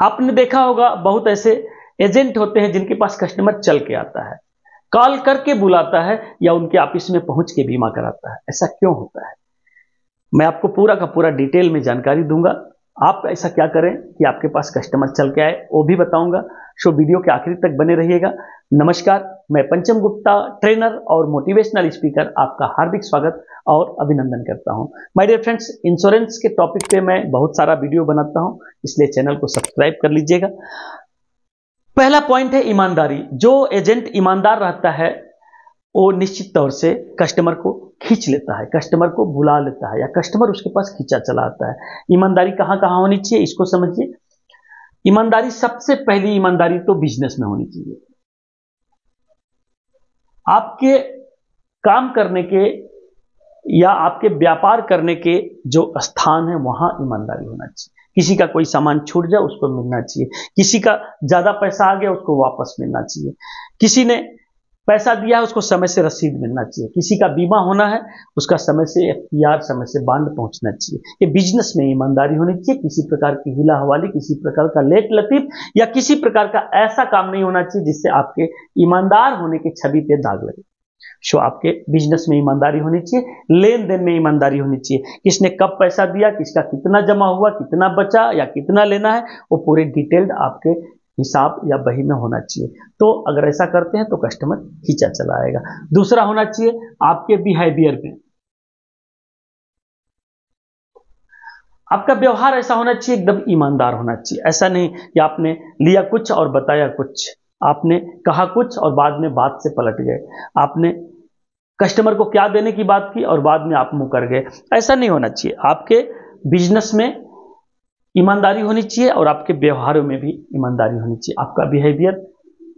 आपने देखा होगा बहुत ऐसे एजेंट होते हैं जिनके पास कस्टमर चल के आता है, कॉल करके बुलाता है या उनके ऑफिस में पहुंच के बीमा कराता है। ऐसा क्यों होता है? मैं आपको पूरा का पूरा डिटेल में जानकारी दूंगा। आप ऐसा क्या करें कि आपके पास कस्टमर चल के आए, वो भी बताऊंगा। सो वीडियो के आखिर तक बने रहिएगा। नमस्कार, मैं पंचम गुप्ता, ट्रेनर और मोटिवेशनल स्पीकर, आपका हार्दिक स्वागत और अभिनंदन करता हूं। माय डियर फ्रेंड्स, इंश्योरेंस के टॉपिक पे मैं बहुत सारा वीडियो बनाता हूं, इसलिए चैनल को सब्सक्राइब कर लीजिएगा। पहला पॉइंट है ईमानदारी। जो एजेंट ईमानदार रहता है वो निश्चित तौर से कस्टमर को खींच लेता है, कस्टमर को बुला लेता है या कस्टमर उसके पास खींचा चला आता है। ईमानदारी कहां कहां होनी चाहिए इसको समझिए। ईमानदारी, सबसे पहली ईमानदारी तो बिजनेस में होनी चाहिए। आपके काम करने के या आपके व्यापार करने के जो स्थान है वहां ईमानदारी होना चाहिए। किसी का कोई सामान छूट जाए उसको मिलना चाहिए, किसी का ज्यादा पैसा आ गया उसको वापस मिलना चाहिए, किसी ने पैसा दिया है उसको समय से रसीद मिलना चाहिए, किसी का बीमा होना है उसका समय से एफटीआर, समय से बांड पहुंचना चाहिए। ये बिजनेस में ईमानदारी होनी चाहिए। किसी प्रकार की हिला हवाली, किसी प्रकार का लेट लतीफ या किसी प्रकार का ऐसा काम नहीं होना चाहिए जिससे आपके ईमानदार होने की छवि पे दाग लगे। सो आपके बिजनेस में ईमानदारी होनी चाहिए, लेन देन में ईमानदारी होनी चाहिए। किसने कब पैसा दिया, किसका कितना जमा हुआ, कितना बचा या कितना लेना है, वो पूरे डिटेल्ड आपके हिसाब या बही में होना चाहिए। तो अगर ऐसा करते हैं तो कस्टमर खींचा चला आएगा। दूसरा होना चाहिए आपके बिहेवियर में, आपका व्यवहार ऐसा होना चाहिए, एकदम ईमानदार होना चाहिए। ऐसा नहीं कि आपने लिया कुछ और बताया कुछ, आपने कहा कुछ और बाद में बात से पलट गए, आपने कस्टमर को क्या देने की बात की और बाद में आप मुंह कर गए। ऐसा नहीं होना चाहिए। आपके बिजनेस में ईमानदारी होनी चाहिए और आपके व्यवहारों में भी ईमानदारी होनी चाहिए। आपका बिहेवियर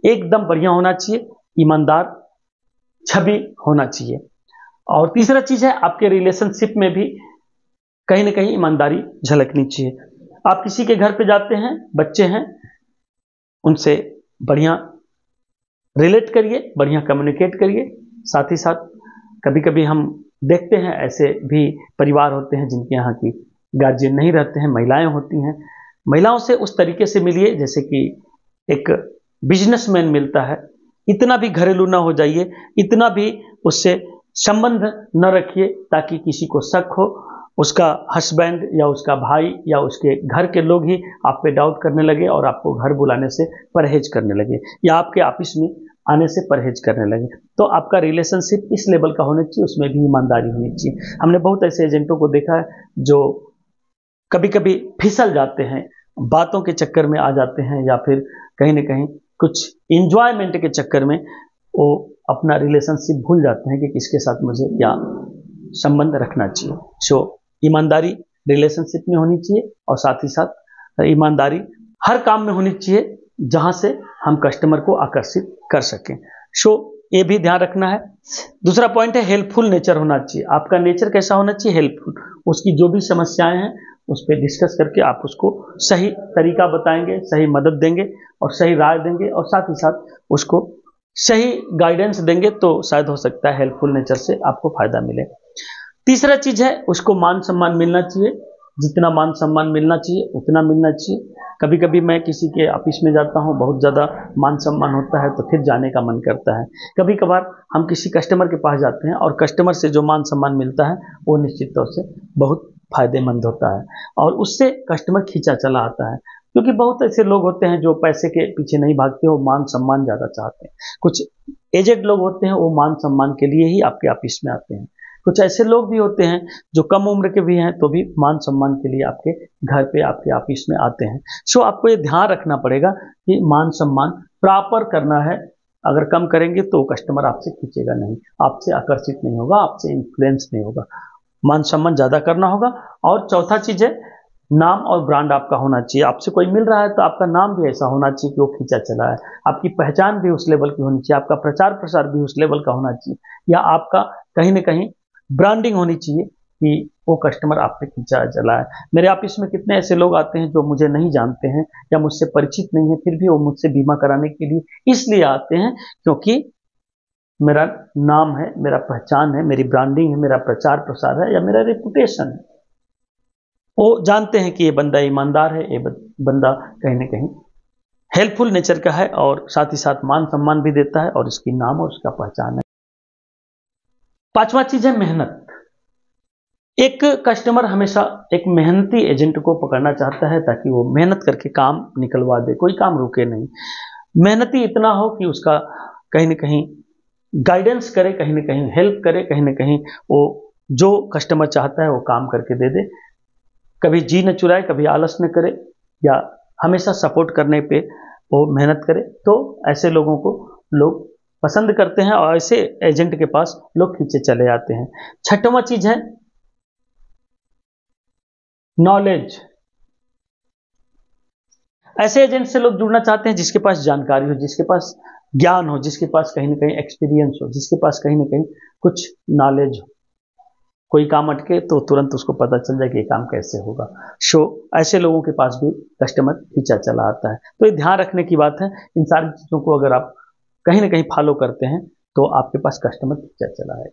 एकदम बढ़िया होना चाहिए, ईमानदार छवि होना चाहिए। और तीसरा चीज है आपके रिलेशनशिप में भी कहीं ना कहीं ईमानदारी झलकनी चाहिए। आप किसी के घर पे जाते हैं, बच्चे हैं, उनसे बढ़िया रिलेट करिए, बढ़िया कम्युनिकेट करिए। साथ ही साथ कभी कभी हम देखते हैं ऐसे भी परिवार होते हैं जिनके यहाँ की गार्जियन नहीं रहते हैं, महिलाएं होती हैं। महिलाओं से उस तरीके से मिलिए जैसे कि एक बिजनेसमैन मिलता है। इतना भी घरेलू ना हो जाइए, इतना भी उससे संबंध न रखिए ताकि किसी को शक हो, उसका हस्बैंड या उसका भाई या उसके घर के लोग ही आप पे डाउट करने लगे और आपको घर बुलाने से परहेज करने लगे या आपके ऑफिस में आने से परहेज करने लगे। तो आपका रिलेशनशिप इस लेवल का होना चाहिए, उसमें भी ईमानदारी होनी चाहिए। हमने बहुत ऐसे एजेंटों को देखा है जो कभी कभी फिसल जाते हैं, बातों के चक्कर में आ जाते हैं या फिर कहीं ना कहीं कुछ इंजॉयमेंट के चक्कर में वो अपना रिलेशनशिप भूल जाते हैं कि किसके साथ मुझे क्या संबंध रखना चाहिए। सो ईमानदारी रिलेशनशिप में होनी चाहिए और साथ ही साथ ईमानदारी हर काम में होनी चाहिए जहां से हम कस्टमर को आकर्षित कर सकें। सो ये भी ध्यान रखना है। दूसरा पॉइंट है हेल्पफुल नेचर होना चाहिए। आपका नेचर कैसा होना चाहिए? हेल्पफुल। उसकी जो भी समस्याएं हैं उस पर डिस्कस करके आप उसको सही तरीका बताएंगे, सही मदद देंगे और सही राय देंगे और साथ ही साथ उसको सही गाइडेंस देंगे तो शायद हो सकता है हेल्पफुल नेचर से आपको फायदा मिले। तीसरा चीज है उसको मान सम्मान मिलना चाहिए। जितना मान सम्मान मिलना चाहिए उतना मिलना चाहिए। कभी कभी मैं किसी के ऑफिस में जाता हूं, बहुत ज़्यादा मान सम्मान होता है तो फिर जाने का मन करता है। कभी कभार हम किसी कस्टमर के पास जाते हैं और कस्टमर से जो मान सम्मान मिलता है वो निश्चित तौर से बहुत फायदेमंद होता है और उससे कस्टमर खींचा चला आता है। क्योंकि बहुत ऐसे लोग होते हैं जो पैसे के पीछे नहीं भागते, वो मान सम्मान ज़्यादा चाहते हैं। कुछ एजेड लोग होते हैं वो मान सम्मान के लिए ही आपके ऑफिस में आते हैं। कुछ ऐसे लोग भी होते हैं जो कम उम्र के भी हैं तो भी मान सम्मान के लिए आपके घर पे, आपके ऑफिस में आते हैं। सो आपको ये ध्यान रखना पड़ेगा कि मान सम्मान प्रॉपर करना है। अगर कम करेंगे तो कस्टमर आपसे खींचेगा नहीं, आपसे आकर्षित नहीं होगा, आपसे इन्फ्लुएंस नहीं होगा। मान सम्मान ज्यादा करना होगा। और चौथा चीज है नाम और ब्रांड आपका होना चाहिए। आपसे कोई मिल रहा है तो आपका नाम भी ऐसा होना चाहिए कि वो खींचा चला है। आपकी पहचान भी उस लेवल की होनी चाहिए, आपका प्रचार प्रसार भी उस लेवल का होना चाहिए, या आपका कहीं ना कहीं ब्रांडिंग होनी चाहिए कि वो कस्टमर आप पे खींचा चला है। मेरे ऑफिस में कितने ऐसे लोग आते हैं जो मुझे नहीं जानते हैं या मुझसे परिचित नहीं है, फिर भी वो मुझसे बीमा कराने के लिए इसलिए आते हैं क्योंकि मेरा नाम है, मेरा पहचान है, मेरी ब्रांडिंग है, मेरा प्रचार प्रसार है या मेरा रेपुटेशन है। वो जानते हैं कि ये बंदा ईमानदार है, ये बंदा कहीं ना कहीं हेल्पफुल नेचर का है और साथ ही साथ मान सम्मान भी देता है और उसकी नाम और उसका पहचान है। पांचवा चीज है मेहनत। एक कस्टमर हमेशा एक मेहनती एजेंट को पकड़ना चाहता है ताकि वो मेहनत करके काम निकलवा दे, कोई काम रुके नहीं। मेहनती इतना हो कि उसका कहीं ना कहीं गाइडेंस करे, कहीं ना कहीं हेल्प करे, कहीं ना कहीं वो जो कस्टमर चाहता है वो काम करके दे दे, कभी जी न चुराए, कभी आलस न करे, या हमेशा सपोर्ट करने पे वो मेहनत करे। तो ऐसे लोगों को लोग पसंद करते हैं और ऐसे एजेंट के पास लोग खींचे चले आते हैं। छठवां चीज है नॉलेज। ऐसे एजेंट से लोग जुड़ना चाहते हैं जिसके पास जानकारी हो, जिसके पास ज्ञान हो, जिसके पास कहीं ना कहीं एक्सपीरियंस हो, जिसके पास कहीं ना कहीं कुछ नॉलेज हो। कोई काम अटके तो तुरंत उसको पता चल जाए कि ये काम कैसे होगा। सो ऐसे लोगों के पास भी कस्टमर खींचा चला आता है। तो ये ध्यान रखने की बात है, इन सारी चीज़ों को अगर आप कहीं ना कहीं फॉलो करते हैं तो आपके पास कस्टमर खींचा चला है।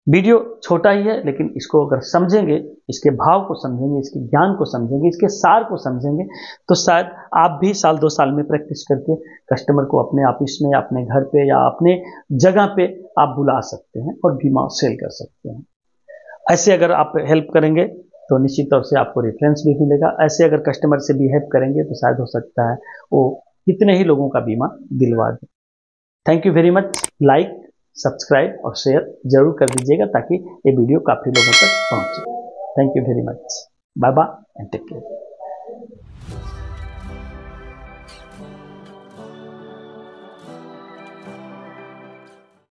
वीडियो छोटा ही है, लेकिन इसको अगर समझेंगे, इसके भाव को समझेंगे, इसके ज्ञान को समझेंगे, इसके सार को समझेंगे, तो शायद आप भी साल 2 साल में प्रैक्टिस करके कस्टमर को अपने ऑफिस में, अपने घर पे या अपने जगह पे आप बुला सकते हैं और बीमा सेल कर सकते हैं। ऐसे अगर आप हेल्प करेंगे तो निश्चित तौर से आपको रेफरेंस भी मिलेगा। ऐसे अगर कस्टमर से भी हेल्प करेंगे तो शायद हो सकता है वो कितने ही लोगों का बीमा दिलवा दे। Thank you very much. Like, subscribe और शेयर जरूर कर दीजिएगा ताकि ये वीडियो काफ़ी लोगों तक पहुंचे। Thank you very much. Bye bye and take care.